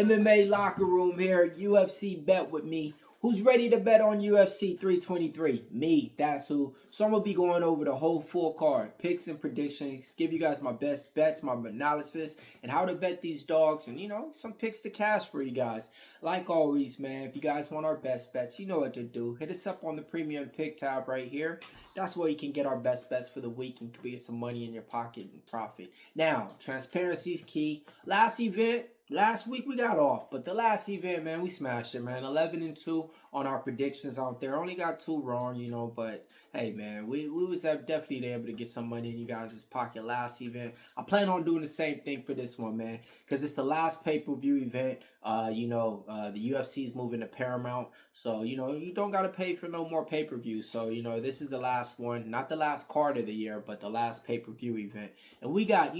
MMA locker room here, UFC bet with me. Who's ready to bet on UFC 323? Me, that's who. So I'm going to be going over the whole full card, picks and predictions, give you guys my best bets, my analysis, and how to bet these dogs, and, some picks to cash for you guys. Like always, man, if you guys want our best bets, you know what to do. Hit us up on the premium pick tab right here. That's where you can get our best bets for the week and get some money in your pocket and profit. Now, transparency is key. Last week we got off, but the last event, man, we smashed it, man. 11-2 on our predictions out there. Only got 2 wrong, but hey, man, we was definitely able to get some money in you guys' pocket last event. I plan on doing the same thing for this one, man, because it's the last pay-per-view event. The UFC is moving to Paramount, so you don't gotta pay for no more pay-per-views. So this is the last one, not the last card of the year, but the last pay-per-view event, and we got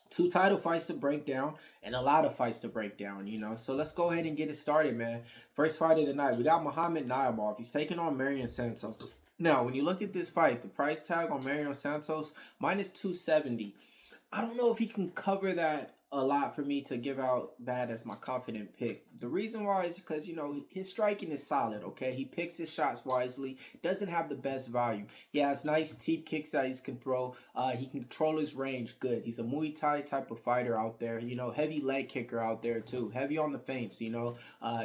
2 title fights to break down and a lot of fights to break down, So let's go ahead and get it started, man. First fight of the night, we got Muhammad Naimov. He's taking on Marion Santos. Now, when you look at this fight, the price tag on Marion Santos, minus 270. I don't know if he can cover that a lot for me to give out that as my confident pick. The reason why is because, his striking is solid, okay? He picks his shots wisely, doesn't have the best value. He has nice teep kicks that he can throw. He can control his range good. He's a Muay Thai type of fighter out there, heavy leg kicker out there too. Heavy on the feints,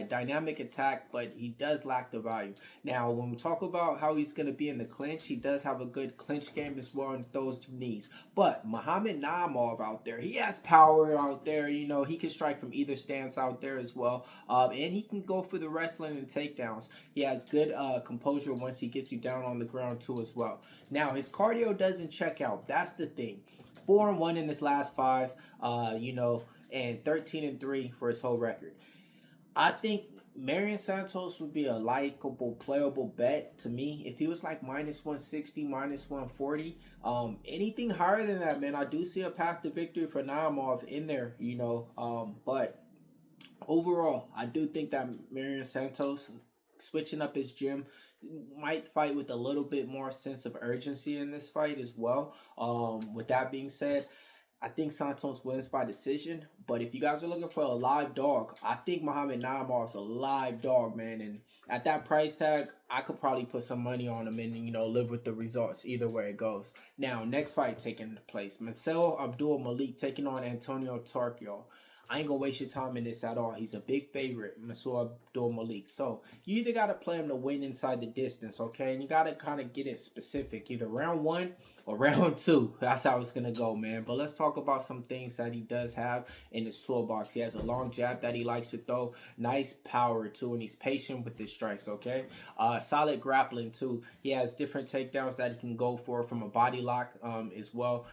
dynamic attack, but he does lack the value. Now, when we talk about how he's going to be in the clinch, he does have a good clinch game as well and throws to knees. But Muhammad Naimov out there, he has power out there, he can strike from either stance out there as well, and he can go for the wrestling and takedowns. He has good composure once he gets you down on the ground too as well. Now, his cardio doesn't check out. That's the thing. 4-1 in his last 5, and 13-3 for his whole record. I think Marion Santos would be a likable, playable bet to me if he was like minus 160, minus 140. Anything higher than that, man, I do see a path to victory for Naimov in there, but overall, I do think that Marion Santos, switching up his gym, might fight with a little bit more sense of urgency in this fight as well. With that being said, I think Santos wins by decision, but if you guys are looking for a live dog, I think Muhammad Naimov is a live dog, man, and at that price tag, I could probably put some money on him and, live with the results either way it goes. Now, next fight taking place, Abdul-Malik taking on Antonio Torres. I ain't gonna waste your time in this at all. He's a big favorite, Abdul-Malik. So you either gotta play him to win inside the distance, okay? And you gotta kind of get it specific, either round 1 or round 2. That's how it's gonna go, man. But let's talk about some things that he does have in his toolbox. He has a long jab that he likes to throw, nice power too, and he's patient with his strikes, okay? Solid grappling too. He has different takedowns that he can go for from a body lock as well,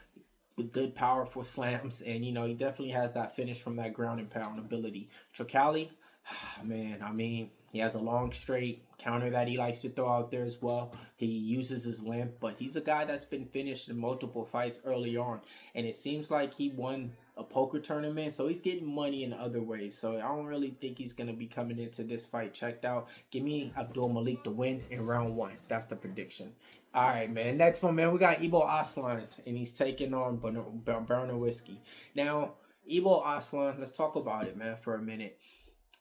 with good powerful slams, and he definitely has that finish from that ground and pound ability. Trocoli, man, he has a long straight counter that he likes to throw out there as well. He uses his length, but he's a guy that's been finished in multiple fights early on, and it seems like he won a poker tournament, so he's getting money in other ways. So I don't really think he's going to be coming into this fight checked out. Give me Abdul-Malik to win in round 1. That's the prediction. All right, man. Next one, man, we got Aslan, and he's taking on Baraniewski. Now, Aslan, let's talk about it, man, for a minute.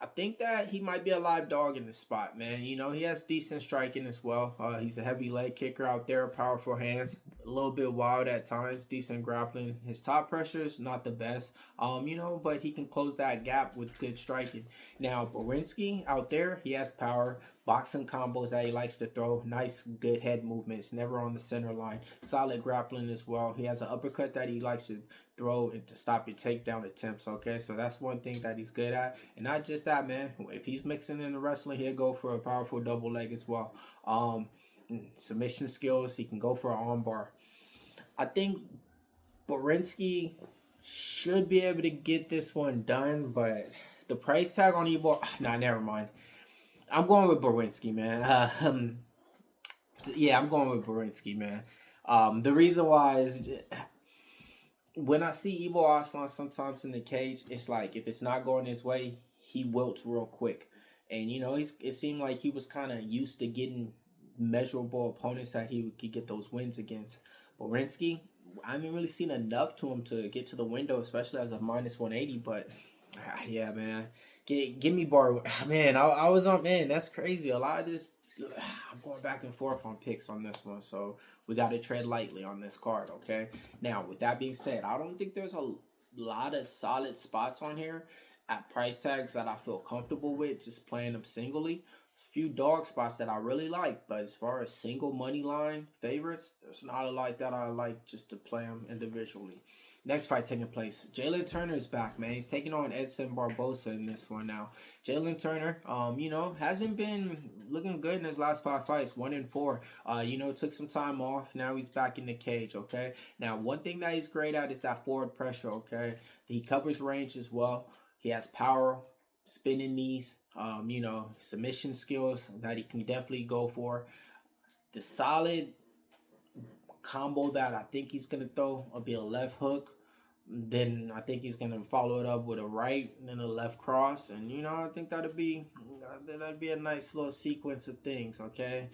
I think that he might be a live dog in this spot, man. He has decent striking as well. He's a heavy leg kicker out there, powerful hands, a little bit wild at times, decent grappling. His top pressure is not the best, but he can close that gap with good striking. Now, Baraniewski out there, he has power, boxing combos that he likes to throw, nice, good head movements, never on the center line, solid grappling as well. He has an uppercut that he likes to throw and to stop your takedown attempts, okay? So that's one thing that he's good at. And not just that, man. If he's mixing in the wrestling, he'll go for a powerful double leg as well. Submission skills, he can go for an armbar. I think Baraniewski should be able to get this one done, but the price tag on never mind. I'm going with Baraniewski, man. I'm going with Baraniewski, man. The reason why is, when I see Aslan sometimes in the cage, it's like if it's not going his way, he wilts real quick. And, it seemed like he was kind of used to getting measurable opponents that he could get those wins against. Baraniewski, I haven't really seen enough to him to get to the window, especially as a minus 180, but Yeah, man. Give me Bar. Man, I was on, man, that's crazy. A lot of this, I'm going back and forth on picks on this one. So we got to tread lightly on this card, okay? Now, with that being said, I don't think there's a lot of solid spots on here at price tags that I feel comfortable with just playing them singly. A few dog spots that I really like, but as far as single money line favorites, there's not a lot that I like just to play them individually. Next fight taking place. Jalen Turner is back, man. He's taking on Edson Barboza in this one now. Jalen Turner, hasn't been looking good in his last 5 fights, 1-4. Took some time off. Now he's back in the cage, okay? Now, one thing that he's great at is that forward pressure, okay? He covers range as well. He has power, spinning knees, submission skills that he can definitely go for. The solid combo that I think he's going to throw will be a left hook. Then I think he's gonna follow it up with a right and then a left cross, and I think that'd be a nice little sequence of things. Okay,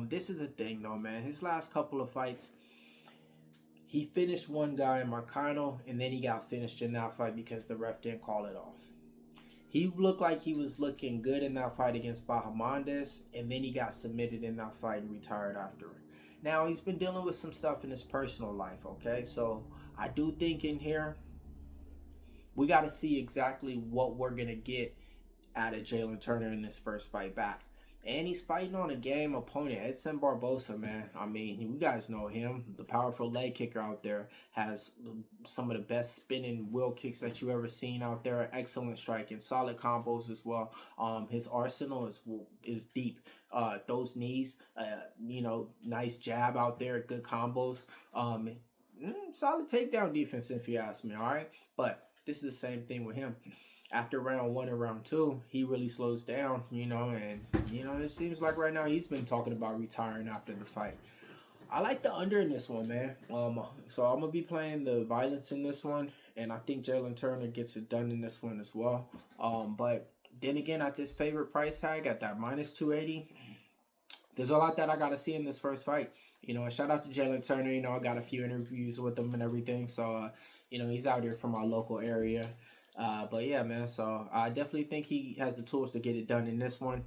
this is the thing though, man. His last couple of fights, he finished one guy in Marcano, and then he got finished in that fight because the ref didn't call it off. He looked like he was looking good in that fight against Bahamondes, and then he got submitted in that fight and retired after it. Now he's been dealing with some stuff in his personal life. Okay, so I do think in here, we got to see exactly what we're going to get out of Jalen Turner in this first fight back. And he's fighting on a game opponent, Edson Barboza, man. I mean, you guys know him. The powerful leg kicker out there, has some of the best spinning wheel kicks that you ever seen out there. Excellent striking, solid combos as well. His arsenal is deep. Those knees, nice jab out there, good combos. Solid takedown defense, if you ask me, all right? But this is the same thing with him. After round 1 and round 2, he really slows down, and it seems like right now he's been talking about retiring after the fight. I like the under in this one, man. So I'm going to be playing the violence in this one, and I think Jalen Turner gets it done in this one as well. But then again, at this favorite price tag, at that minus 280, there's a lot that I got to see in this first fight. And shout out to Jalen Turner. I got a few interviews with him and everything. So, he's out here from our local area. But yeah, man, so I definitely think he has the tools to get it done in this one.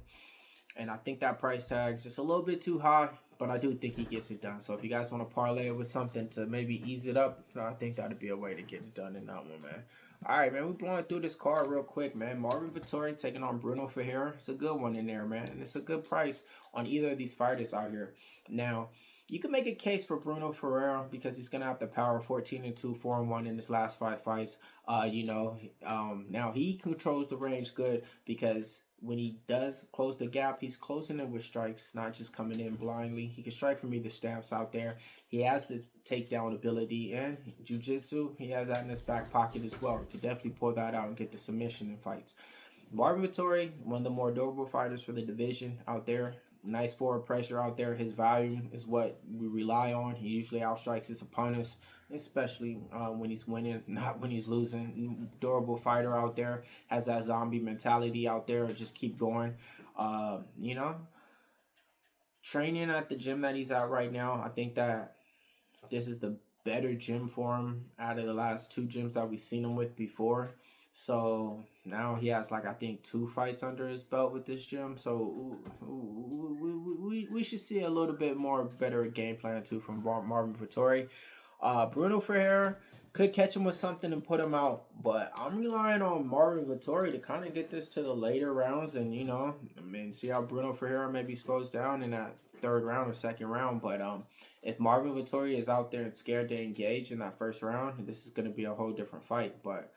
And I think that price tag's just a little bit too high, but I do think he gets it done. So if you guys want to parlay it with something to maybe ease it up, I think that'd be a way to get it done in that one, man. All right, man, we're blowing through this card real quick, man. Marvin Vettori taking on Bruno Ferreira. It's a good one in there, man. And it's a good price on either of these fighters out here. Now, you can make a case for Bruno Ferreira because he's going to have the power, 14-2, 4-1 in his last 5 fights. Now he controls the range good because when he does close the gap, he's closing it with strikes, not just coming in blindly. He can strike from either stance out there. He has the takedown ability and jiu-jitsu. He has that in his back pocket as well. He can definitely pull that out and get the submission in fights. Marvin Vettori, one of the more durable fighters for the division out there. Nice forward pressure out there. His volume is what we rely on. He usually outstrikes his opponents, especially when he's winning, not when he's losing. Durable fighter out there. Has that zombie mentality out there. Just keep going. Training at the gym that he's at right now, I think that this is the better gym for him out of the last 2 gyms that we've seen him with before. So now he has, I think 2 fights under his belt with this gym. So we should see a little bit more better game plan too from Marvin Vettori. Bruno Ferreira could catch him with something and put him out, but I'm relying on Marvin Vettori to kind of get this to the later rounds and see how Bruno Ferreira maybe slows down in that 3rd round or 2nd round. But if Marvin Vettori is out there and scared to engage in that 1st round, this is going to be a whole different fight. But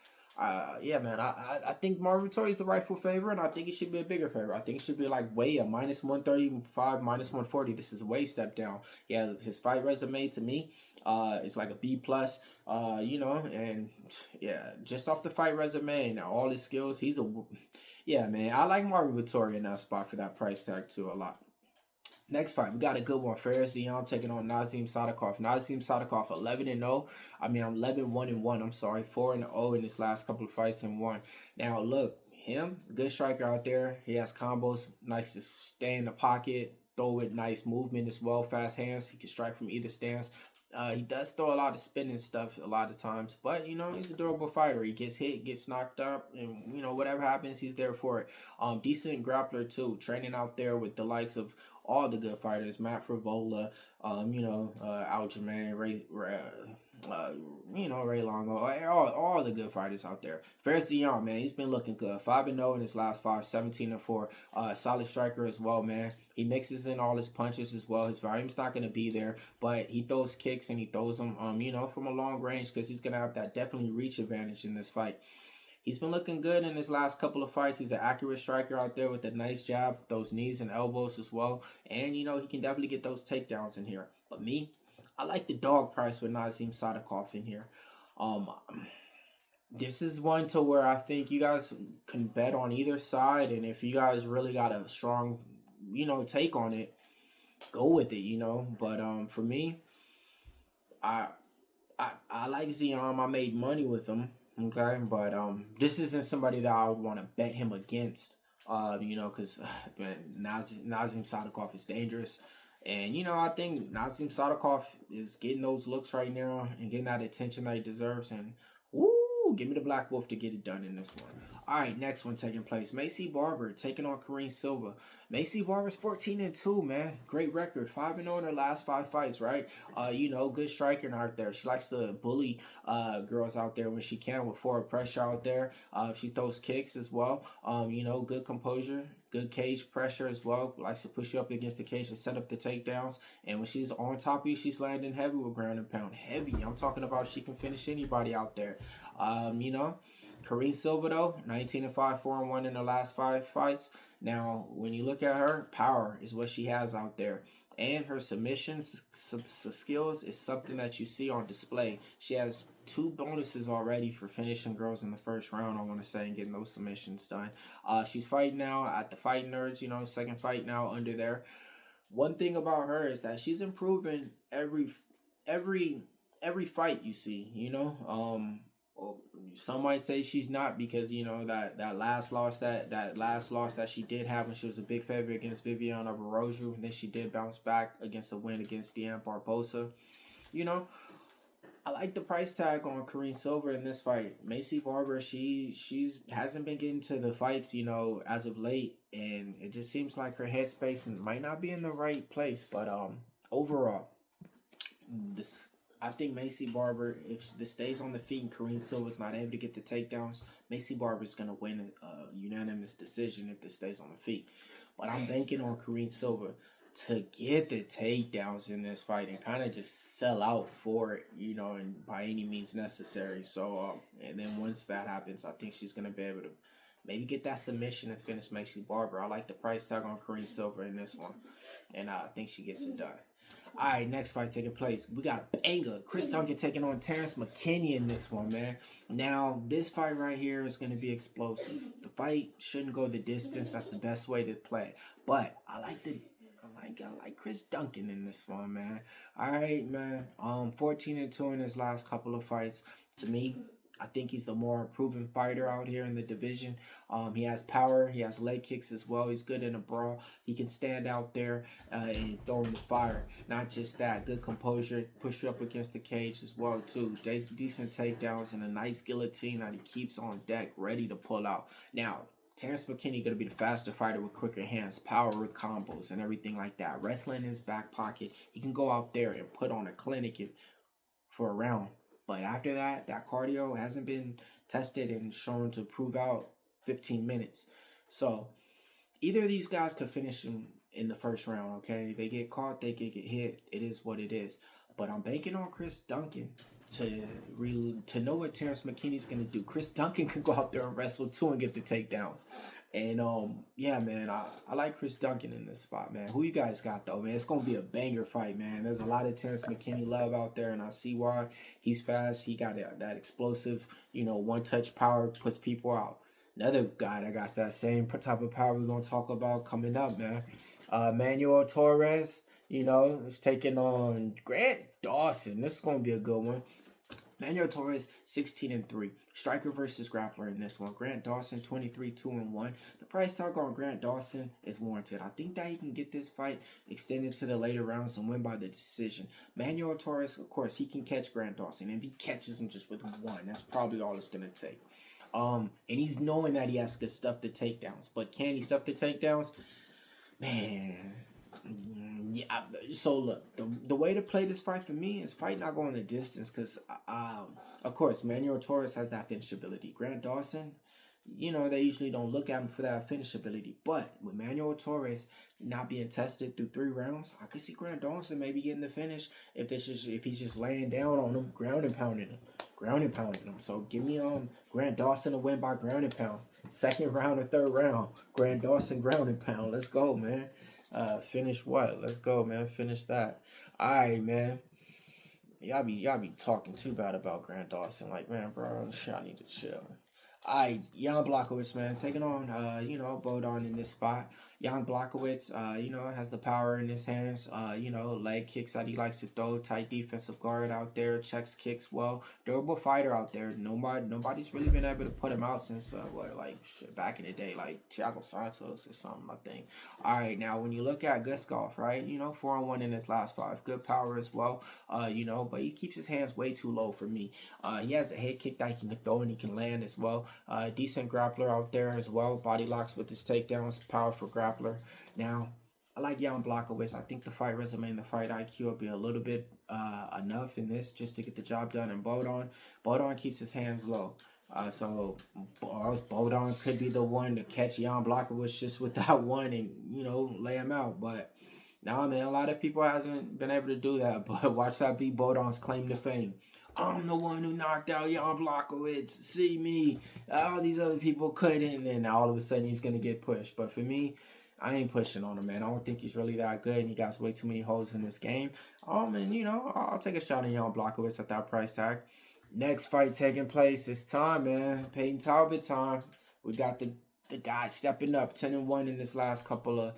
yeah, man, I think Marvin Vettori is the rightful favorite, and I think he should be a bigger favorite. I think it should be way a minus 135, minus 140. This is way step down. Yeah, his fight resume to me, it's like a B+, and yeah, just off the fight resume and all his skills, yeah, man, I like Marvin Vettori in that spot for that price tag too a lot. Next fight, we got a good one. Ziam taking on Sadykhov. Sadykhov 11-0. 11-1-1. I'm sorry, 4-0 in his last couple of fights and 1. Now look, him, good striker out there. He has combos, nice to stay in the pocket, throw it, nice movement as well, fast hands. He can strike from either stance. He does throw a lot of spinning stuff a lot of times, but you know he's a durable fighter. He gets hit, gets knocked up, and you know whatever happens, he's there for it. Decent grappler too, training out there with the likes of all the good fighters, Matt Frivola, Aljamain, Ray Longo, all the good fighters out there. Ziam, man, he's been looking good. 5-0 in his last 5, 17-4. Solid striker as well, man. He mixes in all his punches as well. His volume's not going to be there, but he throws kicks and he throws them, from a long range because he's going to have that definitely reach advantage in this fight. He's been looking good in his last couple of fights. He's an accurate striker out there with a nice jab, those knees and elbows as well. And, he can definitely get those takedowns in here. But me, I like the dog price with Nazim Sadykhov in here. This is one to where I think you guys can bet on either side. And if you guys really got a strong, take on it, go with it, But for me, I like Ziam. I made money with him. Okay, but this isn't somebody that I would want to bet him against, because Nazim Sadykhov is dangerous, and I think Nazim Sadykhov is getting those looks right now and getting that attention that he deserves, and give me the Black Wolf to get it done in this one. All right, next one taking place. Maycee Barber taking on Kareem Silva. Maycee Barber's 14-2, man. Great record. 5-0 in her last 5 fights, right? Good striker out there. She likes to bully girls out there when she can with forward pressure out there. She throws kicks as well. Good composure. Good cage pressure as well. Likes to push you up against the cage and set up the takedowns. And when she's on top of you, she's landing heavy with ground and pound. Heavy. I'm talking about she can finish anybody out there. Kareem Silva, though, 19-5, 4-1 in the last 5 fights. Now, when you look at her, power is what she has out there. And her submissions skills is something that you see on display. She has 2 bonuses already for finishing girls in the first round, I want to say, and getting those submissions done. She's fighting now at the Fight Nerds, second fight now under there. One thing about her is that she's improving every fight you see, Some might say she's not because that last loss that she did have when she was a big favorite against Viviana Barroso, and then she did bounce back against a win against Deanne Barboza. I like the price tag on Kareem Silva in this fight. Maycee Barber, she's hasn't been getting to the fights, as of late, and it just seems like her headspace might not be in the right place. But overall, I think Maycee Barber, if this stays on the feet and Kareem Silva's not able to get the takedowns, Maycee Barber's going to win a unanimous decision if this stays on the feet. But I'm banking on Kareem Silva to get the takedowns in this fight and kind of just sell out for it, and by any means necessary. So, and then once that happens, I think she's going to be able to maybe get that submission and finish Maycee Barber. I like the price tag on Kareem Silva in this one, and I think she gets it done. All right, next fight taking place. We got a banger. Chris Duncan taking on Terrence McKinney in this one, man. Now, this fight right here is going to be explosive. The fight shouldn't go the distance. That's the best way to play. But I like Chris Duncan in this one, man. All right, man. 14-2 in his last couple of fights. To me, I think he's the more proven fighter out here in the division. He has power. He has leg kicks as well. He's good in a brawl. He can stand out there and throw him the fire. Not just that, good composure, push you up against the cage as well too. Decent takedowns and a nice guillotine that he keeps on deck, ready to pull out. Now, Terrence McKinney going to be the faster fighter with quicker hands, power with combos and everything like that. Wrestling in his back pocket. He can go out there and put on a clinic for a round. But after that cardio hasn't been tested and shown to prove out 15 minutes. So either of these guys could finish him in the first round, okay? They get caught, they could get hit. It is what it is. But I'm banking on Chris Duncan to know what Terrence McKinney's going to do. Chris Duncan could go out there and wrestle too and get the takedowns. And, yeah, man, I like Chris Duncan in this spot, man. Who you guys got, though, man? It's going to be a banger fight, man. There's a lot of Terrence McKinney love out there, and I see why. He's fast. He got that explosive, one-touch power, puts people out. Another guy that got that same type of power we're going to talk about coming up, man. Manuel Torres, is taking on Grant Dawson. This is going to be a good one. Manuel Torres 16-3. Striker versus grappler in this one. Grant Dawson 23-2-1. The price tag on Grant Dawson is warranted. I think that he can get this fight extended to the later rounds and win by the decision. Manuel Torres, of course, he can catch Grant Dawson, and if he catches him just with one, that's probably all it's gonna take. And he's knowing that he has to stuff the takedowns, but can he stuff the takedowns? Man. Yeah, so look, the way to play this fight for me is fight not going the distance because, of course, Manuel Torres has that finishability. Grant Dawson, you know, they usually don't look at him for that finishability. But with Manuel Torres not being tested through 3 rounds, I could see Grant Dawson maybe getting the finish if he's just laying down on him, ground and pounding him. So give me Grant Dawson to win by ground and pound. 2nd round or 3rd round, Grant Dawson ground and pound. Let's go, man. Finish what? Let's go, man. Finish that. All right, man. Y'all be talking too bad about Grant Dawson. Like, man, bro, y'all need to chill. All right, Yan Blachowicz, man, taking on, Bodon in this spot. Yan Blachowicz, has the power in his hands. Leg kicks that he likes to throw. Tight defensive guard out there. Checks kicks well. Durable fighter out there. Nobody's really been able to put him out since, back in the day, like Thiago Santos or something, I think. All right, now, when you look at Guskov, right, 4-1 in his last 5. Good power as well, but he keeps his hands way too low for me. He has a head kick that he can throw and he can land as well. Decent grappler out there as well. Body locks with his takedowns. Powerful grappler. Now, I like Yan Blachowicz. I think the fight resume and the fight IQ will be a little bit enough in this just to get the job done. And Bodon keeps his hands low. So Bodon could be the one to catch Yan Blachowicz just with that one and, lay him out. But nah, man, a lot of people hasn't been able to do that. But watch that be Bodon's claim to fame. I'm the one who knocked out Yan Blachowicz. See me. All these other people couldn't. And all of a sudden he's going to get pushed. But for me, I ain't pushing on him, man. I don't think he's really that good. And he got way too many holes in this game. I'll take a shot at Yan Blachowicz at that price tag. Next fight taking place. It's time, man. Peyton Talbott time. We got the guy stepping up. 10-1 in this last couple of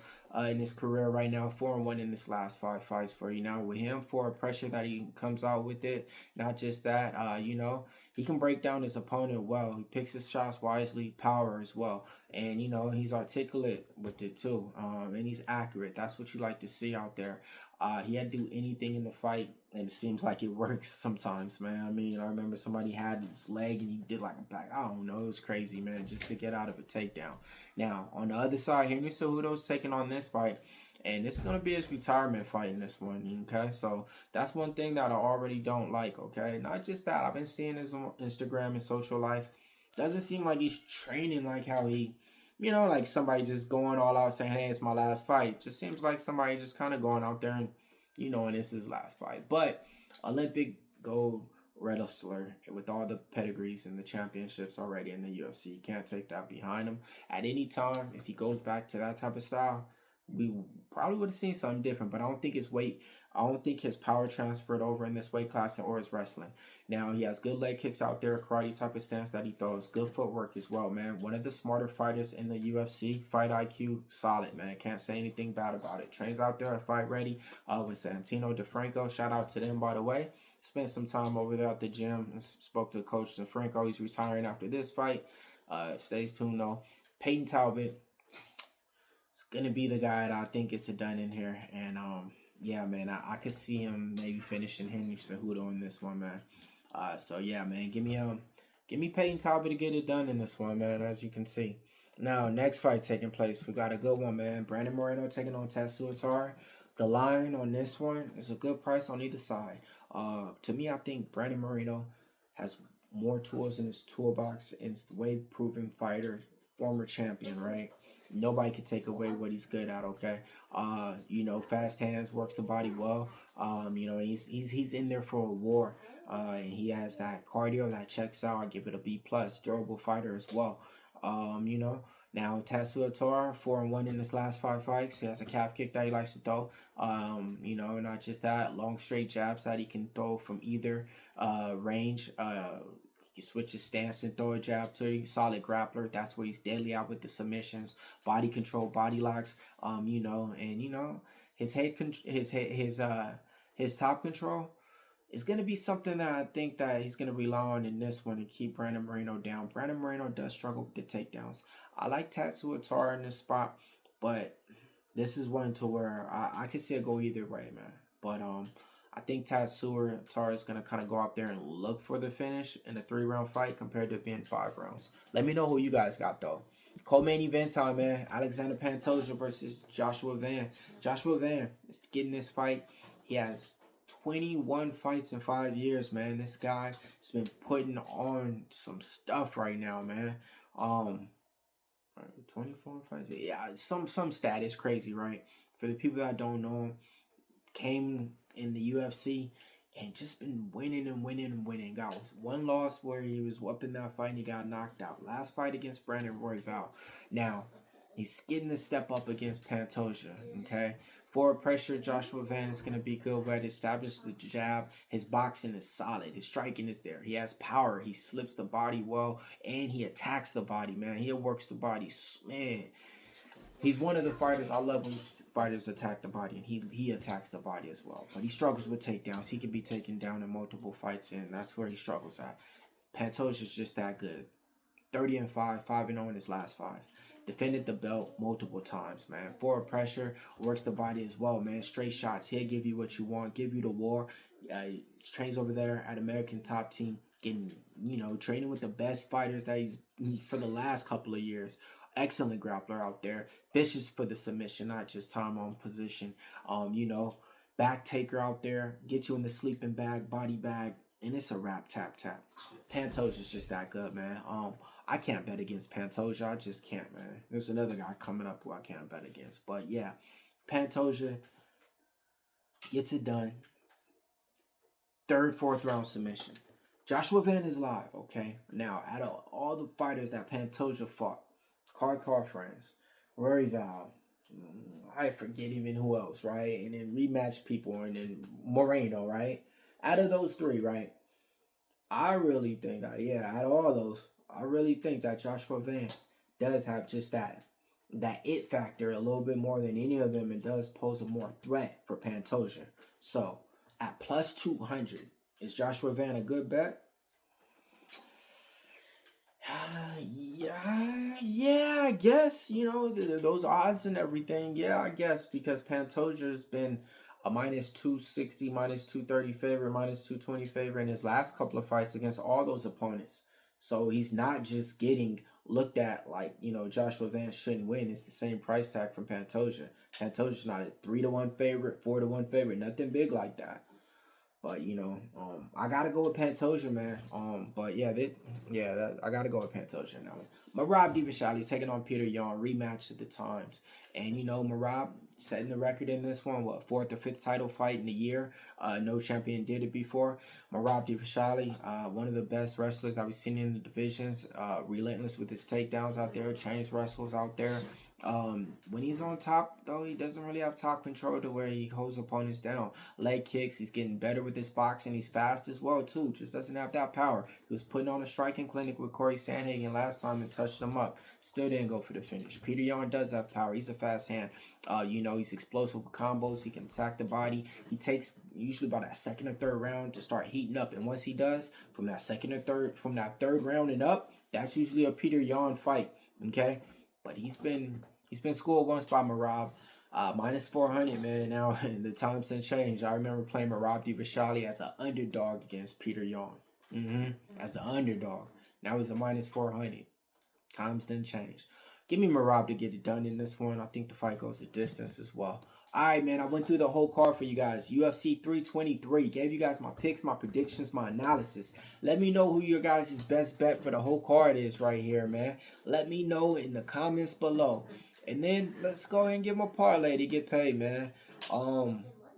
in his career right now. 4-1 in this last 5 fights for you. Now with him, for a pressure that he comes out with it. Not just that, he can break down his opponent well. He picks his shots wisely, power as well. And, he's articulate with it too. And he's accurate. That's what you like to see out there. He had to do anything in the fight, and it seems like it works sometimes, man. I mean, I remember somebody had his leg, and he did like a back. I don't know. It was crazy, man, just to get out of a takedown. Now, on the other side, Henry Cejudo's taking on this fight, and this is going to be his retirement fight in this one, okay? So that's one thing that I already don't like, okay? Not just that. I've been seeing his Instagram and social life. Doesn't seem like he's training like how he... like somebody just going all out saying, hey, it's my last fight. Just seems like somebody just kind of going out there and, and it's his last fight. But Olympic gold wrestler with all the pedigrees and the championships already in the UFC. You can't take that behind him. At any time, if he goes back to that type of style, we probably would have seen something different. But I don't think his power transferred over in this weight class or his wrestling. Now, he has good leg kicks out there, karate type of stance that he throws. Good footwork as well, man. One of the smarter fighters in the UFC. Fight IQ, solid, man. Can't say anything bad about it. Trains out there at Fight Ready with Santino DeFranco. Shout out to them, by the way. Spent some time over there at the gym and spoke to Coach DeFranco. He's retiring after this fight. Stays tuned, though. Peyton Talbott is going to be the guy that I think gets it done in here. And, yeah, man, I could see him maybe finishing Henry Cejudo in this one, man. So yeah, man, give me Peyton Talbott to get it done in this one, man. As you can see. Now, next fight taking place, we got a good one, man. Brandon Moreno taking on Taira. The line on this one is a good price on either side. To me, I think Brandon Moreno has more tools in his toolbox. It's the way proven fighter, former champion, right? Nobody can take away what he's good at, okay? Fast hands, works the body well. He's in there for a war. And he has that cardio that checks out. I give it a B+. Durable fighter as well. Now Taira, 4-1 in his last 5 fights. He has a calf kick that he likes to throw. Not just that, long straight jabs that he can throw from either range. He switches stance and throw a jab to you. Solid grappler. That's where he's deadly out with the submissions, body control, body locks. His top control. it's going to be something that I think that he's going to rely on in this one to keep Brandon Moreno down. Brandon Moreno does struggle with the takedowns. I like Tatsuya Taira in this spot, but this is one to where I can see it go either way, man. But I think Tatsuya Taira is going to kind of go out there and look for the finish in a 3-round fight compared to it being 5 rounds. Let me know who you guys got, though. Co-main event time, man. Alexander Pantoja versus Joshua Van. Joshua Van is getting this fight. He has 21 fights in 5 years, man. This guy has been putting on some stuff right now, man. 24 fights. Yeah, some stat is crazy, right? For the people that don't know him, came in the UFC and just been winning and winning and winning. Got one loss where he was up in that fight and he got knocked out. Last fight against Brandon Royval. Now, he's getting the step up against Pantoja, okay? Forward pressure, Joshua Van is going to be good, but establish the jab. His boxing is solid. His striking is there. He has power. He slips the body well, and he attacks the body, man. He works the body. Man, he's one of the fighters. I love when fighters attack the body, and he attacks the body as well. But he struggles with takedowns. He can be taken down in multiple fights, and that's where he struggles at. Pantoja is just that good. 30-5, 5-0 in his last 5. Defended the belt multiple times, man. Forward pressure, works the body as well, man. Straight shots. He'll give you what you want, give you the war. Trains over there at American Top Team, getting, training with the best fighters that he's for the last couple of years. Excellent grappler out there. Vicious for the submission, not just time on position. Back taker out there. Get you in the sleeping bag, body bag, and it's a wrap, tap. Pantoja's just that good, man. I can't bet against Pantoja. I just can't, man. There's another guy coming up who I can't bet against. But, yeah, Pantoja gets it done. 3rd, 4th round submission. Joshua Van is live, okay? Now, out of all the fighters that Pantoja fought, car friends, Royval, I forget even who else, right? And then rematch people, and then Moreno, right? Out of those 3, right? I really think that, out of all those, I really think that Joshua Van does have just that it factor a little bit more than any of them, and does pose a more threat for Pantoja. So, at plus 200, is Joshua Van a good bet? Yeah, I guess, those odds and everything. Yeah, I guess, because Pantoja's been a minus 260, minus 230 favorite, minus 220 favorite in his last couple of fights against all those opponents. So he's not just getting looked at like, Joshua Van shouldn't win. It's the same price tag from Pantoja. Pantoja's not a 3-1 favorite, 4-1 favorite, nothing big like that. But, I got to go with Pantoja, man. But, I got to go with Pantoja now. Merab Dvalishvili taking on Peter Yan, rematch at the times. And, Merab setting the record in this one, 4th or 5th title fight in the year. No champion did it before. Merab Dvalishvili, one of the best wrestlers that we've seen in the divisions. Relentless with his takedowns out there, chains wrestles out there. When he's on top, though, he doesn't really have top control to where he holds opponents down. Leg kicks, he's getting better with his boxing. He's fast as well, too. Just doesn't have that power. He was putting on a striking clinic with Corey Sandhagen last time and touched him up. Still didn't go for the finish. Peter Yan does have power. He's a fast hand. He's explosive with combos. He can attack the body. He takes usually about that 2nd or 3rd round to start heating up. And once he does, from that 3rd round and up, that's usually a Peter Yan fight. Okay? But he's been schooled once by Merab. Minus 400, man. Now, the times have changed. I remember playing Merab Dvalishvili as an underdog against Peter Yan. As an underdog. Now he's a minus 400. Times didn't change. Give me Merab to get it done in this one. I think the fight goes the distance as well. Alright, man. I went through the whole card for you guys. UFC 323. Gave you guys my picks, my predictions, my analysis. Let me know who your guys' best bet for the whole card is right here, man. Let me know in the comments below. And then let's go ahead and give him a parlay to get paid, man.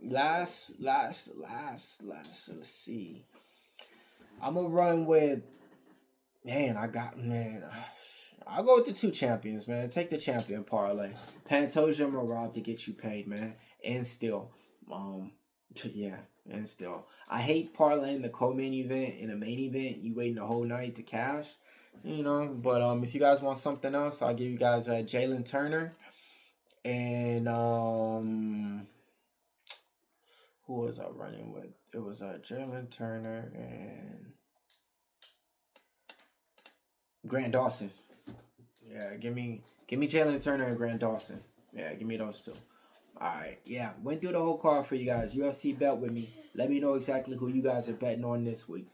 Let's see. I'm gonna run with, I'll go with the 2 champions, man. Take the champion parlay. Pantoja and Merab to get you paid, man. And still, I hate parlaying the co-main event in a main event. You waiting the whole night to cash. But if you guys want something else, I'll give you guys Jalen Turner and who was I running with? It was Jalen Turner and Grant Dawson. Yeah, give me Jalen Turner and Grant Dawson. Yeah, give me those two. Alright, yeah. Went through the whole card for you guys. UFC bet with me. Let me know exactly who you guys are betting on this week.